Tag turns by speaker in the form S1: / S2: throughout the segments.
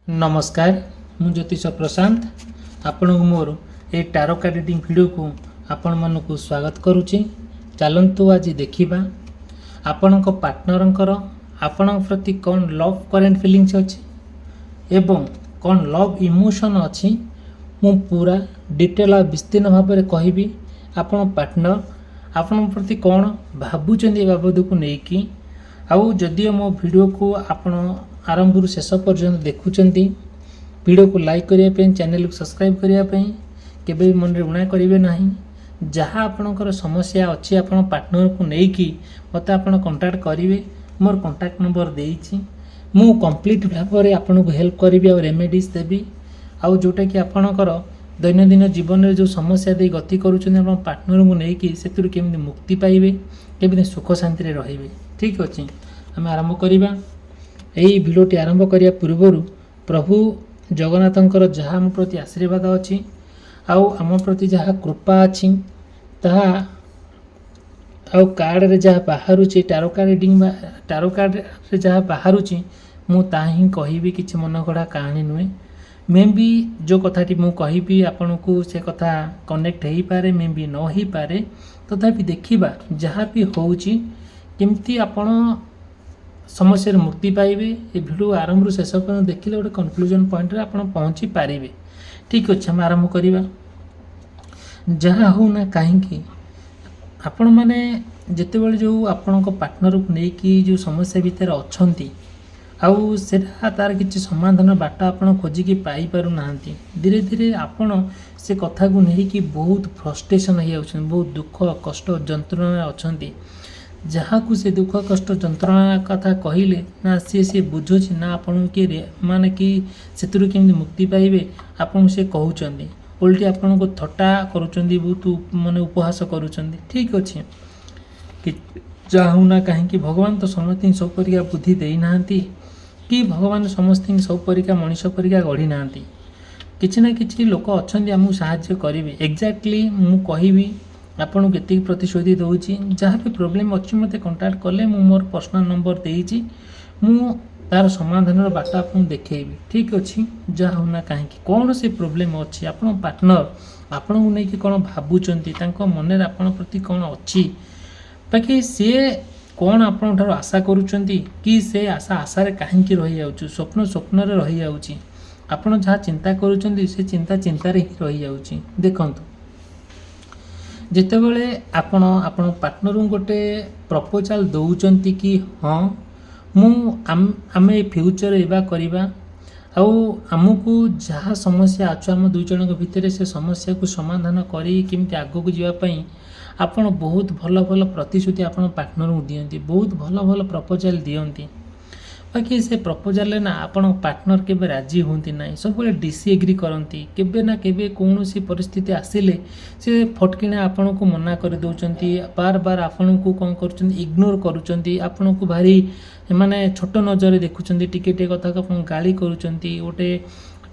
S1: नमस्कार मु ज्योतिष प्रशांत आपण मोर ए टारो कार्ड रीडिंग वीडियो को आपण मानक स्वागत करुच्ची। चलतु आज देखा आपण पार्टनर आपण प्रति कौन लव करेंट फिलिंग्स अच्छी एवं कौन लव इमोशन अच्छी मु पूरा डिटेल आ विस्तीर्ण भाव में कहबी। आपण पार्टनर आपण प्रति कौन भावुं बाबद को लेकिन आउ जदि मो वीडियो को आपण आरंभ शेष पर्यंत देखुंट वीडियो को लाइक करने चैनल को सब्सक्राइब करने केवे मन में उणा करेंगे ना। जहाँ आपणकर समस्या अच्छी आपण पार्टनर को लेकिन मत आप कंटाक्ट करेंगे। मोर कंटाक्ट नंबर देती मु कंप्लीट भाव में आपन को हेल्प करी और रेमेडीज देवी आउ जोटा कि आपणकर दैनंदिन जीवन में जो समस्या दे गति करुँच पार्टनर को लेकिन से केमी मुक्ति पाइबे केमी सुख शांति रे। ठीक अच्छे आम आरंभ करवा। यही भिडियोटी आरंभ करिया पूर्व प्रभु जगन्नाथंकर जहाँ आम प्रति आशीर्वाद अच्छी आउ आम प्रति जहाँ कृपा अच्छी ताहा आउ कार्ड रे जहाँ बाहर tarot card reading tarot card रे जहाँ बाहर मु ता ही कहबी किसी मन गढ़ा कहानी नुहे। मे भी जो कथाटी मु कहबी आपन को से कथा कनेक्ट हो पारे मे भी न हो पारे तथापि देखिबा जहाँ भी होउची केमती आपण समस्या मुक्ति पाइबे। ये वीडियो आरंभ शेष पर्यंत देखिले गोटे कन्क्लूजन पॉइंट रे आपण पहुँची पारिबे। ठीक अच्छे आम आरंभ करवा। जहाँ हो ना कहीं आपण मैंने जितेबाला जो आपण पार्टनर को लेकिन जो समस्या भितर अच्छी आउ से तार किसी समाधान बाट आपण खोजिकी पाई पारु नाहंती। धीरे धीरे आपण से कथा को लेकिन बहुत फ्रस्ट्रेशन हो जाउछन, बहुत दुख कष्ट जंत्रणा अच्छी जहाँ को से दुख कष्ट जंत्रणा कथा कहले ना सी बुझुची ना आपन के माने कि सेतुरु केमि मुक्ति पाइबे आपन से कहउचंदी उल्टी आपन को थट्टा करूचंदी बहुत माने उपहास करूचंदी। ठीक अच्छे कि जाहु ना कहीं भगवान तो समस्त सब परिका बुद्धि दे नाहंती कि भगवान समस्त सब परिका मनीष परिका गढ़ी नाहंती। किछि ना किछि लोक अच्छंदी हमहु सहाय्य करिवे। एक्जाक्टली मु कहबी आपन केतिक प्रतिश्रुति दूची जहाँ भी प्रोब्लेम अच्छी मत कंटाक्ट कले मु मोर पर्सनल नंबर देइची मु तार समाधान बाट आपन देखेबी। ठीक अच्छी जहाँ होना कहीं कौन से प्रोब्लेम अच्छी आपन पार्टनर आपन को लेकिन कौन भावुंट मन में आपन प्रति कौन अच्छी बाकी सी कौन आपन ठार आशा करुँच कि से आशा आशार कहीं रही जाऊँ स्वप्न स्वप्न रही जाऊँगी आपन जहाँ चिंता करुँच से चिंता चिंतार ही रही जाऊँगी। देखंतु जितेबाला आपण आपण पार्टनर गोटे प्रपोजाल दौरान कि हाँ आम फ्यूचर एवं करवा आउ आमको जहाँ समस्या अच्छे आम दुई जन भितर से समस्या को समाधान करी केमती आगो को जावाई आपण बहुत भल भल प्रतिश्रुति आपण पार्टनर को दियंती, बहुत भल भल प्रपोजाल दियंती। बाकी से प्रपोजाल ना आपण पार्टनर केबे राजी होती ना सब डिसएग्री करती केबे ना केबे कौन सी परिस्थिति आसिले से फटकिना आपण को मना कर दौरान बार बार आपण को कौन कर इग्नोर करुँच आपण को भारी माने छोट नजर देखुं टिके कथा को आप गाली करुँच गोटे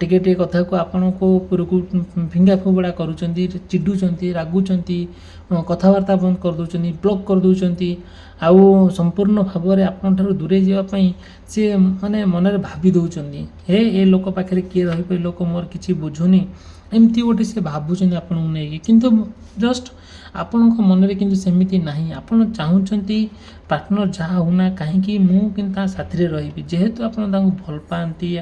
S1: टिके कथा को आपण को उपरकू फिंगा फोबड़ा करुँच चिडुंट रागुंट कथबार्ता बंद कर दौरान ब्लॉक कर दौरान आउ संपूर्ण भाव में आपन ठार दूरे जावाई सी माने मन में भावी दौरान हे ए लोक पाखे किए रही लोक मोर किसी बुझुनी एमती गोटे से भावुं आपन को नहीं किंतु जस्ट आपण मन में किंतु सेमिति नहीं आपन चाहूँगी पार्टनर जहाँ होना कहीं मुझे साथी रही जेहेतु आपन भल पाती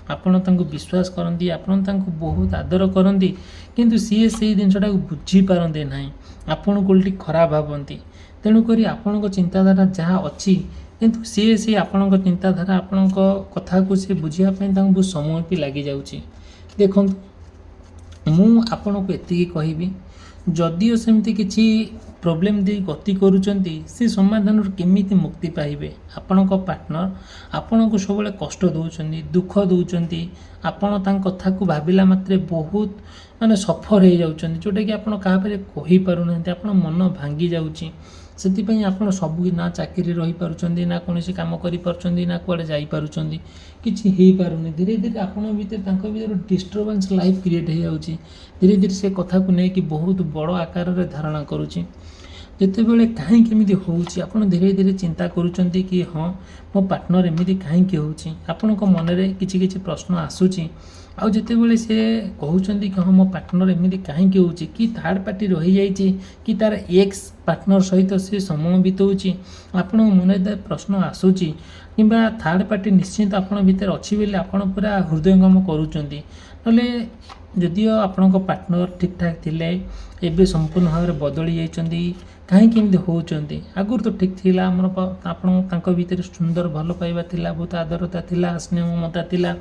S1: आपण विश्वास करती आपण बहुत आदर करती किंतु सी से जिनटा बुझी पारते ना आपण को उल्टी खराब भावती तेणुक आपण चिंताधारा जहाँ अच्छी किंतु सी आपण चिंताधारा आपण कथा को सी बुझापी बहुत समय भी लगी जाऊँगी। देखो मु आपण को एति कहबी जदिओ सेमती किसी प्रोब्लेम दे गति करुँच से समाधान केमिति मुक्ति पाइबे आपण पार्टनर आपण को सब कष्ट दौरान दुख दौरान आपण कथा को भाविला मात्रे बहुत माने सफर हो जाउछन जोटा कि आपण कहा कही पारु ना आपण मन भांगी जाउची से आप सब ना चाकरी रही पार्टी ना कौन कम कर ना कुआड़े जापी किसी हो पारुनि धीरे धीरे आपण भर डिस्टर्बेंस लाइफ क्रिएट हो जाऊँगी धीरे धीरे से कथा को लेकिन बहुत बड़ आकार रे धारणा करुँची। ଯେତେବେଳେ କାହିଁକି ଏମିତି ହେଉଛି ଆପଣ ଧୀରେ ଧୀରେ ଚିନ୍ତା କରୁଛନ୍ତି କି ହଁ ମୋ ପାର୍ଟନର ଏମିତି କାହିଁକି ହେଉଛି, ଆପଣଙ୍କ ମନରେ କିଛି କିଛି ପ୍ରଶ୍ନ ଆସୁଛି। ଆଉ ଯେତେବେଳେ ସେ କହୁଛନ୍ତି କି ହଁ ମୋ ପାର୍ଟନର ଏମିତି କାହିଁକି ହେଉଛି, କି ଥାର୍ଡ଼ ପାର୍ଟି ରହିଯାଇଛି, କି ତା'ର ଏକ୍ସ ପାର୍ଟନର ସହିତ ସେ ସମୟ ବିତାଉଛି, ଆପଣଙ୍କ ମନରେ ପ୍ରଶ୍ନ ଆସୁଛି, କିମ୍ବା ଥାର୍ଡ଼ ପାର୍ଟି ନିଶ୍ଚିନ୍ତ ଆପଣଙ୍କ ଭିତରେ ଅଛି ବୋଲି ଆପଣ ପୁରା ହୃଦୟଙ୍ଗମ କରୁଛନ୍ତି। ନହେଲେ ଯଦିଓ ଆପଣଙ୍କ ପାର୍ଟନର ଠିକ୍ଠାକ୍ ଥିଲେ ଏବେ ସମ୍ପୂର୍ଣ୍ଣ ଭାବରେ ବଦଳି ଯାଇଛନ୍ତି, କାହିଁକି ଏମିତି ହେଉଛନ୍ତି? ଆଗରୁ ତ ଠିକ୍ ଥିଲା, ଆମର ଆପଣ ତାଙ୍କ ଭିତରେ ସୁନ୍ଦର ଭଲ ପାଇବା ଥିଲା, ବହୁତ ଆଦରତା ଥିଲା, ସ୍ନେହ ମମତା ଥିଲା।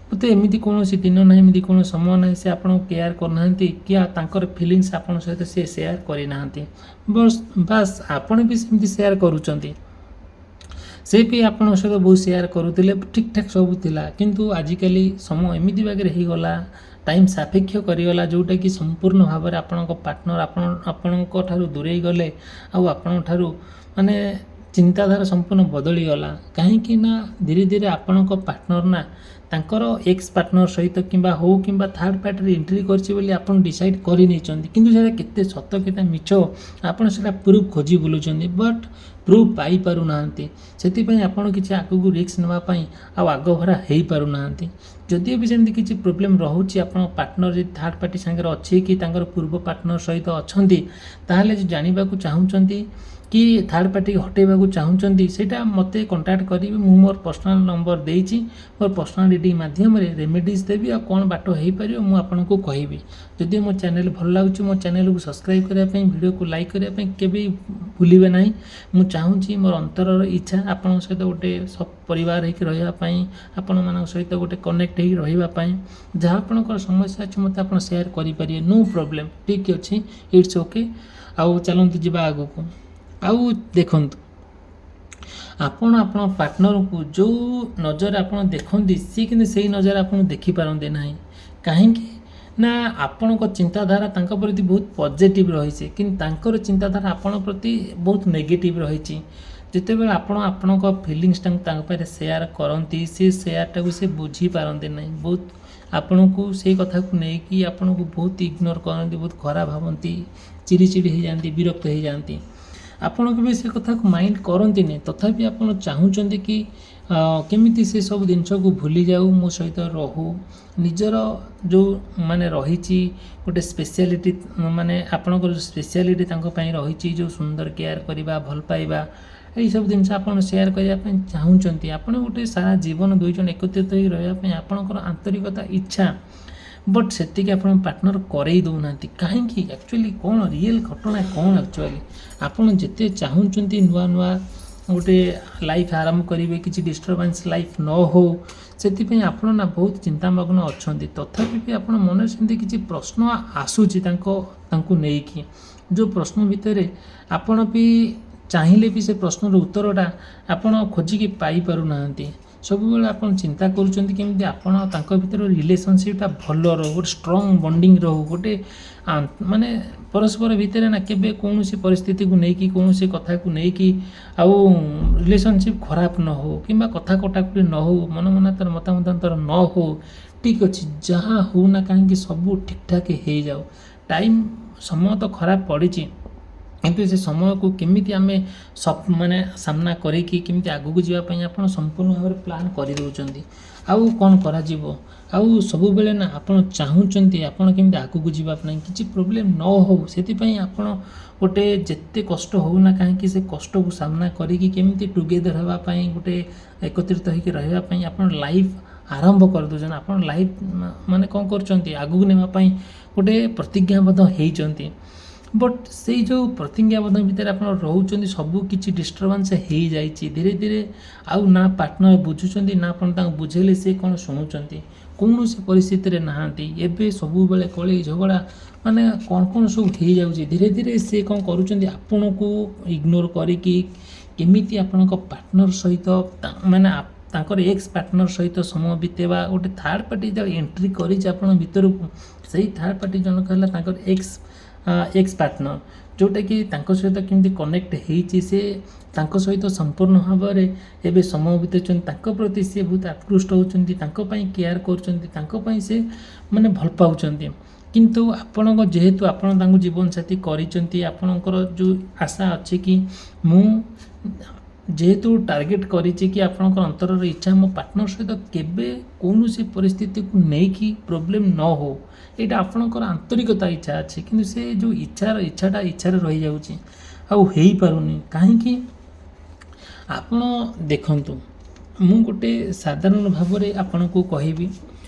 S1: ମୋତେ ଏମିତି କୌଣସି ଦିନ ନାହିଁ, ଏମିତି କୌଣସି ସମୟ ନାହିଁ ସେ ଆପଣଙ୍କୁ କେୟାର କରୁନାହାନ୍ତି କି ତାଙ୍କର ଫିଲିଙ୍ଗସ୍ ଆପଣଙ୍କ ସହିତ ସେ ସେୟାର କରିନାହାନ୍ତି। ବାସ୍ ଆପଣ ବି ସେମିତି ସେୟାର କରୁଛନ୍ତି। ସେ ବି ଆପଣଙ୍କ ସହିତ ବହୁତ ସେୟାର କରୁଥିଲେ, ଠିକ୍ଠାକ୍ ସବୁ ଥିଲା। କିନ୍ତୁ ଆଜିକାଲି ସମୟ ଏମିତି ବାଗରେ ହେଇଗଲା, ଟାଇମ୍ ସାପେକ୍ଷ କରିଗଲା, ଯେଉଁଟାକି ସମ୍ପୂର୍ଣ୍ଣ ଭାବରେ ଆପଣଙ୍କ ପାର୍ଟନର ଆପଣଙ୍କ ଠାରୁ ଦୂରେଇ ଗଲେ। ଆଉ ଆପଣଙ୍କ ଠାରୁ ମାନେ ଚିନ୍ତାଧାରା ସମ୍ପୂର୍ଣ୍ଣ ବଦଳିଗଲା। କାହିଁକି ନା ଧୀରେ ଧୀରେ ଆପଣଙ୍କ ପାର୍ଟନର ନା ତାଙ୍କର ଏକ୍ସ ପାର୍ଟନର ସହିତ କିମ୍ବା ଥାର୍ଡ଼ ପାର୍ଟିରେ ଏଣ୍ଟ୍ରି କରିଛି ବୋଲି ଆପଣ ଡିସାଇଡ଼୍ କରିନେଇଛନ୍ତି। କିନ୍ତୁ ସେଇଟା କେତେ ସତ କେତେ ମିଛ ଆପଣ ସେଇଟା ପ୍ରୁଫ୍ ଖୋଜି ବୁଲୁଛନ୍ତି, ବଟ୍ ପ୍ରୁଫ୍ ପାଇପାରୁନାହାନ୍ତି। ସେଥିପାଇଁ ଆପଣ କିଛି ଆଗକୁ ରିସ୍କ ନେବା ପାଇଁ ଆଉ ଆଗଭରା ହେଇପାରୁନାହାନ୍ତି। ଯଦିଓ ବି ସେମିତି କିଛି ପ୍ରୋବ୍ଲେମ୍ ରହୁଛି, ଆପଣଙ୍କ ପାର୍ଟନର ଯଦି ଥାର୍ଡ଼ ପାର୍ଟି ସାଙ୍ଗରେ ଅଛି କି ତାଙ୍କର ପୂର୍ବ ପାର୍ଟନର ସହିତ ଅଛନ୍ତି, ତାହେଲେ ଜାଣିବାକୁ ଚାହୁଁଛନ୍ତି କି ଥାର୍ଡ଼ ପାର୍ଟିକି ହଟେଇବାକୁ ଚାହୁଁଛନ୍ତି, ସେଇଟା ମୋତେ କଣ୍ଟାକ୍ଟ କରିବେ। ମୁଁ ମୋର ପର୍ସନାଲ୍ ନମ୍ବର ଦେଇଛି, ମୋର ପର୍ସନାଲ୍ ରିଡ଼ିଂ ମାଧ୍ୟମରେ ରେମେଡ଼ିଜ୍ ଦେବି। ଆଉ କ'ଣ ବାଟ ହେଇପାରିବ ମୁଁ ଆପଣଙ୍କୁ କହିବି। ଯଦି ମୋ ଚ୍ୟାନେଲ୍ ଭଲ ଲାଗୁଛି, ମୋ ଚ୍ୟାନେଲକୁ ସବସ୍କ୍ରାଇବ୍ କରିବା ପାଇଁ, ଭିଡ଼ିଓକୁ ଲାଇକ୍ କରିବା ପାଇଁ କେବେ ଭୁଲିବେ ନାହିଁ। ମୁଁ ଚାହୁଁଛି, ମୋର ଅନ୍ତରର ଇଚ୍ଛା ଆପଣଙ୍କ ସହିତ ଗୋଟେ ପରିବାର ହେଇକି ରହିବା ପାଇଁ, ଆପଣମାନଙ୍କ ସହିତ ଗୋଟେ କନେକ୍ଟ ହେଇକି ରହିବା ପାଇଁ। ଯାହା ଆପଣଙ୍କର ସମସ୍ୟା ଅଛି ମୋତେ ଆପଣ ସେୟାର କରିପାରିବେ, ନୋ ପ୍ରୋବ୍ଲେମ୍, ଠିକ୍ ଅଛି, ଇଟ୍ସ ଓକେ। ଆଉ ଚାଲନ୍ତୁ ଯିବା ଆଗକୁ। ଆଉ ଦେଖନ୍ତୁ, ଆପଣ ଆପଣଙ୍କ ପାର୍ଟନରକୁ ଯେଉଁ ନଜରରେ ଆପଣ ଦେଖନ୍ତି, ସିଏ କିନ୍ତୁ ସେଇ ନଜରରେ ଆପଣ ଦେଖିପାରନ୍ତି ନାହିଁ। କାହିଁକି ନା ଆପଣଙ୍କ ଚିନ୍ତାଧାରା ତାଙ୍କ ପ୍ରତି ବହୁତ ପଜିଟିଭ୍ ରହିଛି, କିନ୍ତୁ ତାଙ୍କର ଚିନ୍ତାଧାରା ଆପଣଙ୍କ ପ୍ରତି ବହୁତ ନେଗେଟିଭ୍ ରହିଛି। ଯେତେବେଳେ ଆପଣ ଆପଣଙ୍କ ଫିଲିଙ୍ଗସଟାକୁ ତାଙ୍କ ପାଖରେ ସେୟାର କରନ୍ତି, ସେ ସେୟାରଟାକୁ ସେ ବୁଝିପାରନ୍ତି ନାହିଁ। ବହୁତ ଆପଣଙ୍କୁ ସେଇ କଥାକୁ ନେଇକି ଆପଣଙ୍କୁ ବହୁତ ଇଗ୍ନୋର କରନ୍ତି, ବହୁତ ଖରାପ ଭାବନ୍ତି, ଚିଡ଼ିଚିଡ଼ି ହେଇଯାଆନ୍ତି, ବିରକ୍ତ ହେଇଯାଆନ୍ତି। ଆପଣ କେବେ ସେ କଥାକୁ ମାଇଣ୍ଡ କରନ୍ତିନି, ତଥାପି ଆପଣ ଚାହୁଁଛନ୍ତି କି କେମିତି ସେ ସବୁ ଜିନିଷକୁ ଭୁଲିଯାଉ, ମୋ ସହିତ ରହୁ। ନିଜର ଯେଉଁ ମାନେ ରହିଛି ଗୋଟେ ସ୍ପେଶିଆଲିଟି, ମାନେ ଆପଣଙ୍କର ଯେଉଁ ସ୍ପେଶିଆଲିଟି ତାଙ୍କ ପାଇଁ ରହିଛି, ଯେଉଁ ସୁନ୍ଦର କେୟାର କରିବା, ଭଲ ପାଇବା, ଏଇସବୁ ଜିନିଷ ଆପଣ ସେୟାର କରିବା ପାଇଁ ଚାହୁଁଛନ୍ତି। ଆପଣ ଗୋଟେ ସାରା ଜୀବନ ଦୁଇ ଜଣ ଏକତ୍ରିତ ହୋଇ ରହିବା ପାଇଁ ଆପଣଙ୍କର ଆନ୍ତରିକତା ଇଚ୍ଛା, ବଟ୍ ସେତିକି ଆପଣ ପାର୍ଟନର କରେଇ ଦେଉନାହାନ୍ତି। କାହିଁକି? ଆକ୍ଚୁଆଲି କ'ଣ ରିଏଲ୍ ଘଟଣା କ'ଣ? ଆକ୍ଚୁଆଲି ଆପଣ ଯେତେ ଚାହୁଁଛନ୍ତି ନୂଆ ନୂଆ ଗୋଟେ ଲାଇଫ୍ ଆରମ୍ଭ କରିବେ, କିଛି ଡିଷ୍ଟର୍ବାନ୍ସ ଲାଇଫ୍ ନ ହଉ, ସେଥିପାଇଁ ଆପଣ ନା ବହୁତ ଚିନ୍ତାମଗ୍ନ ଅଛନ୍ତି। ତଥାପି ବି ଆପଣ ମନରେ ସେମିତି କିଛି ପ୍ରଶ୍ନ ଆସୁଛି ତାଙ୍କୁ ନେଇକି, ଯେଉଁ ପ୍ରଶ୍ନ ଭିତରେ ଆପଣ ବି ଚାହିଁଲେ ବି ସେ ପ୍ରଶ୍ନର ଉତ୍ତରଟା ଆପଣ ଖୋଜିକି ପାଇପାରୁନାହାନ୍ତି। ସବୁବେଳେ ଆପଣ ଚିନ୍ତା କରୁଛନ୍ତି କେମିତି ଆପଣ ତାଙ୍କ ଭିତରେ ରିଲେସନସିପ୍ଟା ଭଲ ରହୁ, ଗୋଟେ ଷ୍ଟ୍ରଙ୍ଗ ବଣ୍ଡିଙ୍ଗ ରହୁ, ଗୋଟେ ମାନେ ପରସ୍ପର ଭିତରେ ନା କେବେ କୌଣସି ପରିସ୍ଥିତିକୁ ନେଇକି, କୌଣସି କଥାକୁ ନେଇକି ଆଉ ରିଲେସନସିପ୍ ଖରାପ ନ ହଉ, କିମ୍ବା କଥା କଟାକଟି ନ ହଉ, ମତାନ୍ତର ନ ହଉ। ଠିକ୍ ଅଛି, ଯାହା ହଉ ନା କାହିଁକି ସବୁ ଠିକ୍ଠାକ୍ ହେଇଯାଉ। ଟାଇମ୍ ସମୟ ତ ଖରାପ ପଡ଼ିଛି, କିନ୍ତୁ ସେ ସମୟକୁ କେମିତି ଆମେ ମାନେ ସାମ୍ନା କରିକି କେମିତି ଆଗକୁ ଯିବା ପାଇଁ ଆପଣ ସମ୍ପୂର୍ଣ୍ଣ ଭାବରେ ପ୍ଲାନ୍ କରିଦେଉଛନ୍ତି। ଆଉ କ'ଣ କରାଯିବ? ଆଉ ସବୁବେଳେ ନା ଆପଣ ଚାହୁଁଛନ୍ତି ଆପଣ କେମିତି ଆଗକୁ ଯିବା ପାଇଁ, କିଛି ପ୍ରୋବ୍ଲେମ୍ ନ ହଉ। ସେଥିପାଇଁ ଆପଣ ଗୋଟେ ଯେତେ କଷ୍ଟ ହଉ ନା କାହିଁକି ସେ କଷ୍ଟକୁ ସାମ୍ନା କରିକି କେମିତି ଟୁଗେଦର ହେବା ପାଇଁ, ଗୋଟେ ଏକତ୍ରିତ ହେଇକି ରହିବା ପାଇଁ ଆପଣ ଲାଇଫ୍ ଆରମ୍ଭ କରିଦେଉଛନ୍ତି। ଆପଣ ଲାଇଫ୍ ମାନେ କ'ଣ କରୁଛନ୍ତି, ଆଗକୁ ନେବା ପାଇଁ ଗୋଟେ ପ୍ରତିଜ୍ଞାବଦ୍ଧ ହେଇଛନ୍ତି। ବଟ୍ ସେଇ ଯେଉଁ ପ୍ରତିଜ୍ଞାବଦ୍ଧ ଭିତରେ ଆପଣ ରହୁଛନ୍ତି, ସବୁ କିଛି ଡିଷ୍ଟର୍ବାନ୍ସ ହେଇଯାଇଛି ଧୀରେ ଧୀରେ। ଆଉ ନା ପାର୍ଟନର ବୁଝୁଛନ୍ତି, ନା ଆପଣ ତାଙ୍କୁ ବୁଝେଇଲେ ସେ କ'ଣ ଶୁଣୁଛନ୍ତି, କୌଣସି ପରିସ୍ଥିତିରେ ନାହାନ୍ତି। ଏବେ ସବୁବେଳେ କଳି ଝଗଡ଼ା ମାନେ କ'ଣ ସବୁ ହେଇଯାଉଛି। ଧୀରେ ଧୀରେ ସେ କ'ଣ କରୁଛନ୍ତି, ଆପଣଙ୍କୁ ଇଗ୍ନୋର କରିକି କେମିତି ଆପଣଙ୍କ ପାର୍ଟନର ସହିତ ମାନେ ତାଙ୍କର ଏକ୍ସ ପାର୍ଟନର ସହିତ ସମୟ ବିତେଇବା। ଗୋଟେ ଥାର୍ଡ଼ ପାର୍ଟି ଯେତେବେଳେ ଏଣ୍ଟ୍ରି କରିଛି ଆପଣଙ୍କ ଭିତରକୁ, ସେଇ ଥାର୍ଡ଼ ପାର୍ଟି ଜଣକ ହେଲା ତାଙ୍କର ଏକ୍ସ ପାର୍ଟନର, ଯେଉଁଟାକି ତାଙ୍କ ସହିତ କେମିତି କନେକ୍ଟ ହେଇଛି, ସେ ତାଙ୍କ ସହିତ ସମ୍ପୂର୍ଣ୍ଣ ଭାବରେ ଏବେ ସମୟ ବିତାଉଛନ୍ତି। ତାଙ୍କ ପ୍ରତି ସେ ବହୁତ ଆକୃଷ୍ଟ ହେଉଛନ୍ତି, ତାଙ୍କ ପାଇଁ କେୟାର କରୁଛନ୍ତି, ତାଙ୍କ ପାଇଁ ସେ ମାନେ ଭଲ ପାଉଛନ୍ତି। କିନ୍ତୁ ଆପଣଙ୍କ ଯେହେତୁ ଆପଣ ତାଙ୍କୁ ଜୀବନସାଥୀ କରିଛନ୍ତି, ଆପଣଙ୍କର ଯେଉଁ ଆଶା ଅଛି କି ମୁଁ ଯେହେତୁ ଟାର୍ଗେଟ୍ କରିଛି କି ଆପଣଙ୍କର ଅନ୍ତରର ଇଚ୍ଛା ମୋ ପାର୍ଟନର ସହିତ କେବେ କୌଣସି ପରିସ୍ଥିତିକୁ ନେଇକି ପ୍ରୋବ୍ଲେମ୍ ନ ହଉ, ଏଇଟା ଆପଣଙ୍କର ଆନ୍ତରିକତା ଇଚ୍ଛା ଅଛି, କିନ୍ତୁ ସେ ଯେଉଁ ଇଚ୍ଛାଟା ଇଚ୍ଛାରେ ରହିଯାଉଛି ଆଉ ହେଇପାରୁନି କାହିଁକି? ଆପଣ ଦେଖନ୍ତୁ, ମୁଁ ଗୋଟେ ସାଧାରଣ ଭାବରେ ଆପଣଙ୍କୁ କହିବି,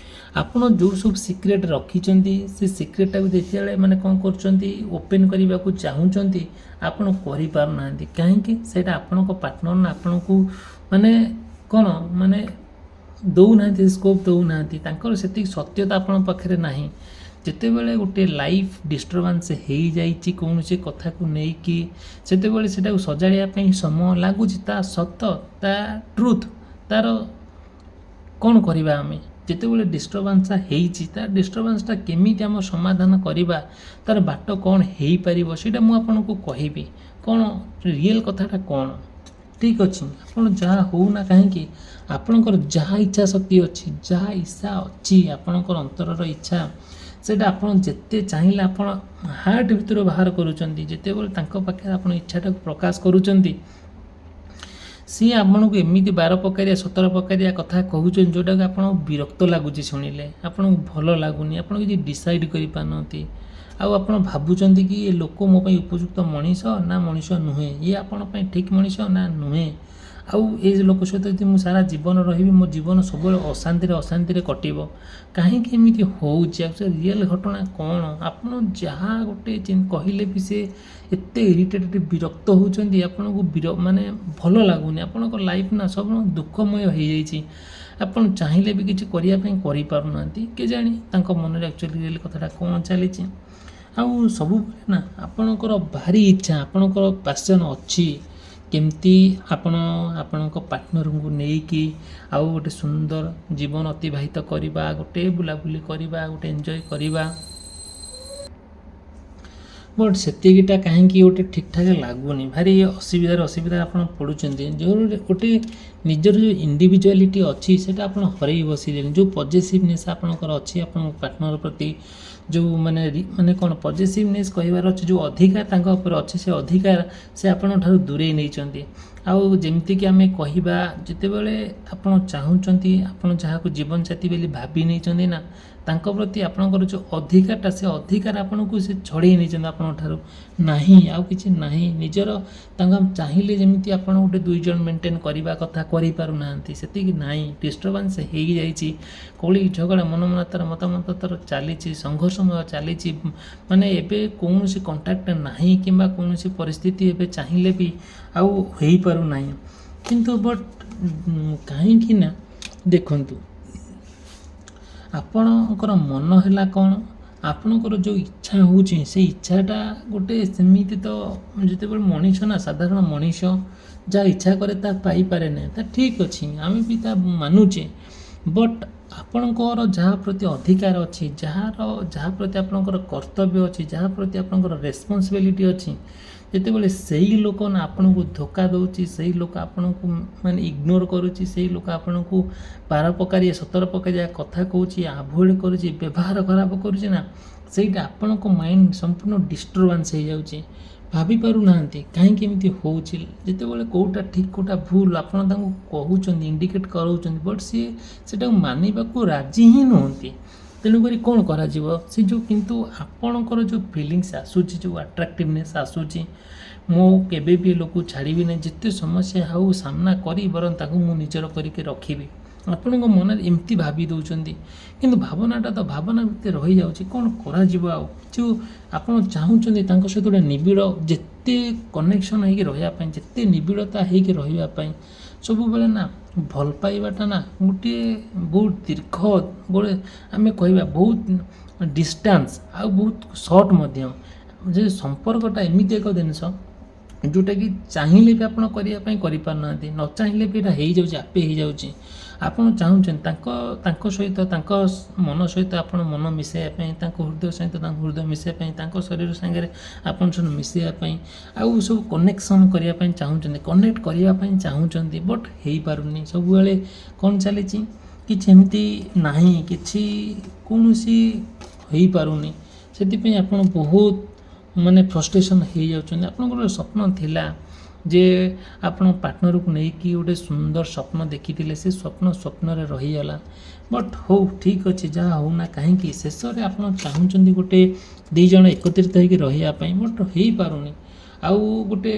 S1: ଆପଣ ଯେଉଁ ସବୁ ସିକ୍ରେଟ୍ ରଖିଛନ୍ତି ସେ ସିକ୍ରେଟ୍ଟାକୁ ଯେତେବେଳେ ମାନେ କ'ଣ କରୁଛନ୍ତି ଓପେନ୍ କରିବାକୁ ଚାହୁଁଛନ୍ତି, ଆପଣ କରିପାରୁନାହାନ୍ତି କାହିଁକି? ସେଇଟା ଆପଣଙ୍କ ପାର୍ଟନର ନା ଆପଣଙ୍କୁ ମାନେ କ'ଣ ମାନେ ଦେଉନାହାନ୍ତି, ସ୍କୋପ୍ ଦେଉନାହାନ୍ତି, ତାଙ୍କର ସେତିକି ସତ୍ୟତା ଆପଣଙ୍କ ପାଖରେ ନାହିଁ। ଯେତେବେଳେ ଗୋଟେ ଲାଇଫ୍ ଡିଷ୍ଟର୍ବାନ୍ସ ହେଇଯାଇଛି କୌଣସି କଥାକୁ ନେଇକି, ସେତେବେଳେ ସେଟାକୁ ସଜାଡ଼ିବା ପାଇଁ ସମୟ ଲାଗୁଛି, ତା ସତ, ତା ଟ୍ରୁଥ୍, ତାର କ'ଣ କରିବା ଆମେ? ଯେତେବେଳେ ଡିଷ୍ଟର୍ବାନ୍ସଟା ହେଇଛି, ତା ଡିଷ୍ଟର୍ବାନ୍ସଟା କେମିତି ଆମ ସମାଧାନ କରିବା, ତାର ବାଟ କ'ଣ ହେଇପାରିବ, ସେଇଟା ମୁଁ ଆପଣଙ୍କୁ କହିବି। କ'ଣ ରିଏଲ୍ କଥାଟା କ'ଣ? ଠିକ୍ ଅଛି, ଆପଣ ଯାହା ହେଉନା କାହିଁକି, ଆପଣଙ୍କର ଯାହା ଇଚ୍ଛା ଶକ୍ତି ଅଛି, ଯାହା ଇଚ୍ଛା ଅଛି ଆପଣଙ୍କର ଅନ୍ତରର ଇଚ୍ଛା, ସେଇଟା ଆପଣ ଯେତେ ଚାହିଁଲେ ଆପଣ ହାର୍ଟ ଭିତରୁ ବାହାର କରୁଛନ୍ତି। ଯେତେବେଳେ ତାଙ୍କ ପାଖରେ ଆପଣ ଇଚ୍ଛାଟାକୁ ପ୍ରକାଶ କରୁଛନ୍ତି, ସିଏ ଆପଣଙ୍କୁ ଏମିତି 12 ପ୍ରକାରିଆ 17 ପ୍ରକାରିଆ କଥା କହୁଛନ୍ତି ଯେଉଁଟାକୁ ଆପଣଙ୍କୁ ବିରକ୍ତ ଲାଗୁଛି ଶୁଣିଲେ, ଆପଣଙ୍କୁ ଭଲ ଲାଗୁନି, ଆପଣ କିଛି ଡିସାଇଡ଼୍ କରିପାରୁନାହାନ୍ତି, ଆଉ ଆପଣ ଭାବୁଛନ୍ତି କି ଏ ଲୋକ ମୋ ପାଇଁ ଉପଯୁକ୍ତ ମଣିଷ ନା ମଣିଷ ନୁହେଁ, ଇଏ ଆପଣ ପାଇଁ ଠିକ୍ ମଣିଷ ନା ନୁହେଁ, ଆଉ ଏ ଲୋକ ସହିତ ଯଦି ମୁଁ ସାରା ଜୀବନ ରହିବି, ମୋ ଜୀବନ ସବୁବେଳେ ଅଶାନ୍ତିରେ କଟିବ। କାହିଁକି ଏମିତି ହେଉଛି? ଆଉ ସେ ରିଏଲ୍ ଘଟଣା କ'ଣ? ଆପଣ ଯାହା ଗୋଟେ କହିଲେ ବି ସେ ଏତେ ଇରିଟେଟେଡ଼ ବିରକ୍ତ ହେଉଛନ୍ତି, ଆପଣଙ୍କୁ ମାନେ ଭଲ ଲାଗୁନି, ଆପଣଙ୍କ ଲାଇଫ୍ ନା ସବୁ ଦୁଃଖମୟ ହେଇଯାଇଛି, ଆପଣ ଚାହିଁଲେ ବି କିଛି କରିବା ପାଇଁ କରିପାରୁନାହାନ୍ତି। କେଜାଣି ତାଙ୍କ ମନରେ ଆକ୍ଚୁଆଲି ରିଏଲ୍ କଥାଟା କ'ଣ ଚାଲିଛି। ଆଉ ସବୁବେଳେ ନା ଆପଣଙ୍କର ଭାରି ଇଚ୍ଛା, ଆପଣଙ୍କର ପ୍ୟାସନ୍ ଅଛି କେମିତି ଆପଣ ଆପଣଙ୍କ ପାର୍ଟନରଙ୍କୁ ନେଇକି ଆଉ ଗୋଟେ ସୁନ୍ଦର ଜୀବନ ଅତିବାହିତ କରିବା, ଗୋଟେ ବୁଲାବୁଲି କରିବା, ଗୋଟେ ଏନ୍ଜୟ କରିବା, ବଟ୍ ସେତିକିଟା କାହିଁକି ଗୋଟେ ଠିକ୍ଠାକ୍ ଲାଗୁନି, ଭାରି ଅସୁବିଧାରେ ଆପଣ ପଡ଼ୁଛନ୍ତି। ଯେଉଁ ଗୋଟେ ନିଜର ଯେଉଁ ଇଣ୍ଡିଭିଜୁଆଲିଟି ଅଛି ସେଇଟା ଆପଣ ହରେଇ ବସିଲେଣି, ଯେଉଁ ପଜେସିଭନେସ୍ ଆପଣଙ୍କର ଅଛି ଆପଣଙ୍କ ପାର୍ଟନର ପ୍ରତି, ଯେଉଁ ମାନେ କ'ଣ ପଜେସିଭନେସ୍ କହିବାର ଅଛି, ଯେଉଁ ଅଧିକାର ତାଙ୍କ ଉପରେ ଅଛି, ସେ ଅଧିକାର ସେ ଆପଣଙ୍କ ଠାରୁ ଦୂରେଇ ନେଇଛନ୍ତି। ଆଉ ଯେମିତିକି ଆମେ କହିବା, ଯେତେବେଳେ ଆପଣ ଚାହୁଁଛନ୍ତି, ଆପଣ ଯାହାକୁ ଜୀବନସାଥୀ ବୋଲି ଭାବି ନେଇଛନ୍ତି ନା, ତାଙ୍କ ପ୍ରତି ଆପଣଙ୍କର ଯେଉଁ ଅଧିକାରଟା, ସେ ଅଧିକାର ଆପଣଙ୍କୁ ସେ ଛଡ଼େଇ ନେଇଛନ୍ତି ଆପଣଙ୍କ ଠାରୁ, ନାହିଁ ଆଉ କିଛି ନାହିଁ। ନିଜର ତାଙ୍କ ଚାହିଁଲେ ଯେମିତି ଆପଣ ଗୋଟେ 2 ଜଣ ମେଣ୍ଟେନ୍ କରିବା କଥା କରିପାରୁନାହାନ୍ତି, ସେତିକି ନାହିଁ, ଡିଷ୍ଟର୍ବାନ୍ସ ହେଇଯାଇଛି, କଳି ଝଗଡ଼ା ମତାମତର ଚାଲିଛି, ସଂଘର୍ଷମୟ ଚାଲିଛି, ମାନେ ଏବେ କୌଣସି କଣ୍ଟାକ୍ଟ ନାହିଁ କିମ୍ବା କୌଣସି ପରିସ୍ଥିତି ଏବେ ଚାହିଁଲେ ବି ଆଉ ହେଇପାରୁନାହିଁ। କିନ୍ତୁ ବଟ୍ କାହିଁକି ନା ଦେଖନ୍ତୁ, ଆପଣଙ୍କର ମନ ହେଲା କ'ଣ, ଆପଣଙ୍କର ଯେଉଁ ଇଚ୍ଛା ହେଉଛି ସେଇ ଇଚ୍ଛାଟା ଗୋଟେ ସେମିତି ତ, ଯେତେବେଳେ ମଣିଷ ନା ସାଧାରଣ ମଣିଷ ଯାହା ଇଚ୍ଛା କରେ ତା ପାଇପାରେ ନାହିଁ, ତା ଠିକ୍ ଅଛି, ଆମେ ବି ତା ମାନୁଛେ, ବଟ୍ ଆପଣଙ୍କର ଯାହା ପ୍ରତି ଅଧିକାର ଅଛି, ଯାହା ପ୍ରତି ଆପଣଙ୍କର କର୍ତ୍ତବ୍ୟ ଅଛି, ଯାହା ପ୍ରତି ଆପଣଙ୍କର ରେସ୍ପନ୍ସିବିଲିଟି ଅଛି, ଯେତେବେଳେ ସେଇ ଲୋକ ନା ଆପଣଙ୍କୁ ଧୋକା ଦେଉଛି, ସେଇ ଲୋକ ଆପଣଙ୍କୁ ମାନେ ଇଗ୍ନୋର କରୁଛି, ସେଇ ଲୋକ ଆପଣଙ୍କୁ 12 ପ୍ରକାରିଆ 17 ପ୍ରକାରିଆ କଥା କହୁଛି, ଆଭଏଡ଼ କରୁଛି, ବ୍ୟବହାର ଖରାପ କରୁଛି ନା, ସେଇଟା ଆପଣଙ୍କ ମାଇଣ୍ଡ ସମ୍ପୂର୍ଣ୍ଣ ଡିଷ୍ଟର୍ବାନ୍ସ ହେଇଯାଉଛି, ଭାବିପାରୁନାହାନ୍ତି କାହିଁକି ଏମିତି ହେଉଛି। ଯେତେବେଳେ କେଉଁଟା ଠିକ୍ କେଉଁଟା ଭୁଲ ଆପଣ ତାଙ୍କୁ କହୁଛନ୍ତି, ଇଣ୍ଡିକେଟ୍ କରାଉଛନ୍ତି, ବଟ୍ ସିଏ ସେଟାକୁ ମାନିବାକୁ ରାଜି ହିଁ ନୁହନ୍ତି। ତେଣୁକରି କ'ଣ କରାଯିବ, ସେ ଯେଉଁ କିନ୍ତୁ ଆପଣଙ୍କର ଯେଉଁ ଫିଲିଙ୍ଗସ୍ ଆସୁଛି, ଯେଉଁ ଆଟ୍ରାକ୍ଟିଭନେସ୍ ଆସୁଛି, ମୁଁ କେବେ ବି ଲୋକକୁ ଛାଡ଼ିବି ନାହିଁ, ଯେତେ ସମସ୍ୟା ହେଉ ସାମ୍ନା କରି ବରଂ ତାକୁ ମୁଁ ନିଜର କରିକି ରଖିବି, ଆପଣଙ୍କ ମନରେ ଏମିତି ଭାବି ଦେଉଛନ୍ତି, କିନ୍ତୁ ଭାବନାଟା ତ ଭାବନା ଭିତରେ ରହିଯାଉଛି, କ'ଣ କରାଯିବ? ଆଉ ଯେଉଁ ଆପଣ ଚାହୁଁଛନ୍ତି ତାଙ୍କ ସହିତ ଗୋଟେ ନିବିଡ଼ ଯେତେ କନେକ୍ସନ୍ ହେଇକି ରହିବା ପାଇଁ, ଯେତେ ନିବିଡ଼ତା ହେଇକି ରହିବା ପାଇଁ, ସବୁବେଳେ ନା ଭଲ ପାଇବାଟା ନା ଗୋଟିଏ ବହୁତ ଦୀର୍ଘ, ଗୋଟେ ଆମେ କହିବା ବହୁତ ଡିଷ୍ଟାନ୍ସ ଆଉ ବହୁତ ସର୍ଟ ମଧ୍ୟ, ଯେ ସମ୍ପର୍କଟା ଏମିତି ଏକ ଜିନିଷ ଯେଉଁଟାକି ଚାହିଁଲେ ବି ଆପଣ କରିବା ପାଇଁ କରିପାରୁନାହାନ୍ତି, ନ ଚାହିଁଲେ ବି ଏଇଟା ହେଇଯାଉଛି, ଆପେ ହେଇଯାଉଛି। ଆପଣ ଚାହୁଁଛନ୍ତି ତାଙ୍କ ସହିତ, ତାଙ୍କ ମନ ସହିତ ଆପଣ ମନ ମିଶାଇବା ପାଇଁ, ତାଙ୍କ ହୃଦୟ ସହିତ ତାଙ୍କ ହୃଦୟ ମିଶାଇବା ପାଇଁ, ତାଙ୍କ ଶରୀର ସାଙ୍ଗରେ ଆପଣ ସହିତ ମିଶାଇବା ପାଇଁ, ଆଉ ସବୁ କନେକ୍ସନ୍ କରିବା ପାଇଁ ଚାହୁଁଛନ୍ତି, କନେକ୍ଟ କରିବା ପାଇଁ ଚାହୁଁଛନ୍ତି, ବଟ୍ ହେଇପାରୁନି। ସବୁବେଳେ କ'ଣ ଚାଲିଛି, କିଛି ଏମିତି ନାହିଁ, କିଛି କୌଣସି ହେଇପାରୁନି। ସେଥିପାଇଁ ଆପଣ ବହୁତ ମାନେ ଫ୍ରଷ୍ଟ୍ରେସନ୍ ହେଇଯାଉଛନ୍ତି। ଆପଣଙ୍କର ଗୋଟେ ସ୍ୱପ୍ନ ଥିଲା ଯେ ଆପଣ ପାର୍ଟନରକୁ ନେଇକି ଗୋଟେ ସୁନ୍ଦର ସ୍ୱପ୍ନ ଦେଖିଥିଲେ, ସେ ସ୍ୱପ୍ନରେ ରହିଗଲା। ବଟ୍ ହଉ ଠିକ୍ ଅଛି, ଯାହା ହଉ ନା କାହିଁକି ଶେଷରେ ଆପଣ ଚାହୁଁଛନ୍ତି ଗୋଟେ ଦୁଇ ଜଣ ଏକତ୍ରିତ ହେଇକି ରହିବା ପାଇଁ, ବଟ୍ ହେଇପାରୁନି। ଆଉ ଗୋଟେ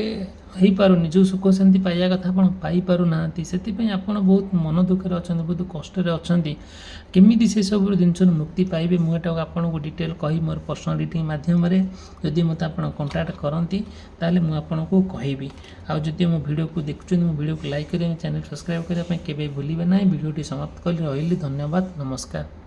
S1: ହେଇପାରୁନି, ଯେଉଁ ସୁଖ ଶାନ୍ତି ପାଇବା କଥା ଆପଣ ପାଇପାରୁନାହାନ୍ତି। ସେଥିପାଇଁ ଆପଣ ବହୁତ ମନ ଦୁଃଖରେ ଅଛନ୍ତି, ବହୁତ କଷ୍ଟରେ ଅଛନ୍ତି। କେମିତି ସେସବୁ ଜିନିଷରୁ ମୁକ୍ତି ପାଇବେ, ମୁଁ ଏଟାକୁ ଆପଣଙ୍କୁ ଡିଟେଲ୍ କହି ମୋର ପର୍ସନାଲ୍ ରିଡ଼ିଂ ମାଧ୍ୟମରେ ଯଦି ମୋତେ ଆପଣ କଣ୍ଟାକ୍ଟ କରନ୍ତି ତାହେଲେ ମୁଁ ଆପଣଙ୍କୁ କହିବି। ଆଉ ଯଦି ମୋ ଭିଡ଼ିଓକୁ ଦେଖୁଛନ୍ତି, ମୋ ଭିଡ଼ିଓକୁ ଲାଇକ୍ କରିବେ, ଚ୍ୟାନେଲ୍ ସବସ୍କ୍ରାଇବ୍ କରିବା ପାଇଁ କେବେ ଭୁଲିବେ ନାହିଁ। ଭିଡ଼ିଓଟି ସମାପ୍ତ କରି ରହିଲି। ଧନ୍ୟବାଦ, ନମସ୍କାର।